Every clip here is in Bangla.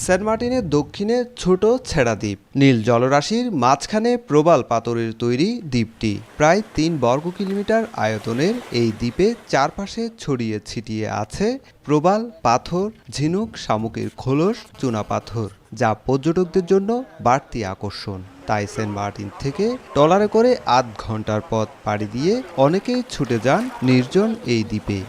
সেন্ট মার্টিনের দক্ষিণে ছোট ছেড়া দ্বীপ, নীল জলরাশির মাঝখানে প্রবাল পাথরের তৈরি দ্বীপটি প্রায় ৩ বর্গ কিলোমিটার আয়তনের। এই দ্বীপে চারপাশে ছড়িয়ে ছিটিয়ে আছে প্রবাল পাথর, ঝিনুক, শামুকের খোলস, চুনাপাথর, যা পর্যটকদের জন্য বাড়তি আকর্ষণ। তাই সেন্ট মার্টিন থেকে ট্রলারে করে আধ ঘন্টার পথ পাড়ি দিয়ে অনেকেই ছুটে যান নির্জন এই দ্বীপে।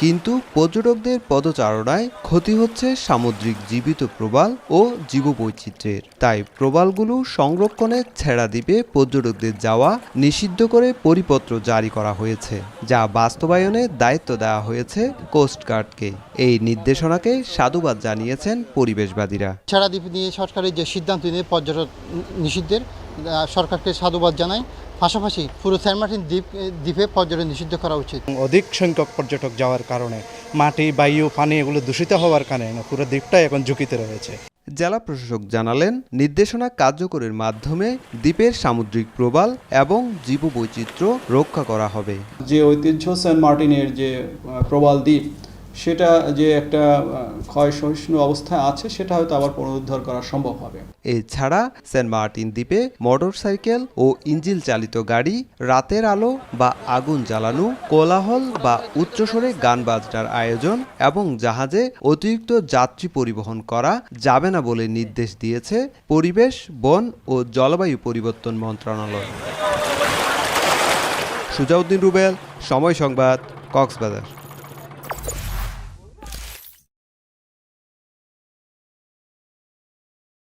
কিন্তু পর্যটকদের পদচারণায় ক্ষতি হচ্ছে সামুদ্রিক জীবিত প্রবাল ও জীববৈচিত্র্যের। তাই প্রবালগুলো সংরক্ষণে ছেড়া দ্বীপে পর্যটকদের যাওয়া নিষিদ্ধ করে পরিপত্র জারি করা হয়েছে, যা বাস্তবায়নে দায়িত্ব দেওয়া হয়েছে কোস্টগার্ডকে। এই নির্দেশনাকে সাধুবাদ জানিয়েছেন পরিবেশবাদীরা। ছেড়া দ্বীপ নিয়ে সরকারের যে সিদ্ধান্ত নিয়ে পর্যটক নিষিদ্ধের, সরকারকে সাধুবাদ জানাই। পাশাপাশি পুরো সেন্ট মার্টিন দ্বীপে পর্যটন নিষিদ্ধ করা উচিত। অধিক সংখ্যক পর্যটক যাওয়ার কারণে মাটি, বায়ু, পানি এগুলো দূষিত হওয়ার কারণে পুরো দ্বীপটাই এখন ঝুঁকিতে রয়েছে। জেলা প্রশাসক জানালেন, নির্দেশনা কার্যকরের মাধ্যমে দ্বীপের সামুদ্রিক প্রবাল এবং জীববৈচিত্র্য রক্ষা করা হবে। যে ঐতিহ্য সেন্ট মার্টিনের যে প্রবাল দ্বীপ, সেটা যে একটা ক্ষয় সহিষ্ণু অবস্থায় আছে, সেটা হয়তো আবার পুনরুদ্ধার করা সম্ভব হবে। এছাড়া সেন্ট মার্টিন দ্বীপে মোটরসাইকেল ও ইঞ্জিন চালিত গাড়ি, রাতের আলো বা আগুন জ্বালানো, কোলাহল বা উচ্চস্বরে গান বাজনার আয়োজন এবং জাহাজে অতিরিক্ত যাত্রী পরিবহন করা যাবে না বলে নির্দেশ দিয়েছে পরিবেশ, বন ও জলবায়ু পরিবর্তন মন্ত্রণালয়। সুজাউদ্দিন রুবেল, সময় সংবাদ, কক্সবাজার।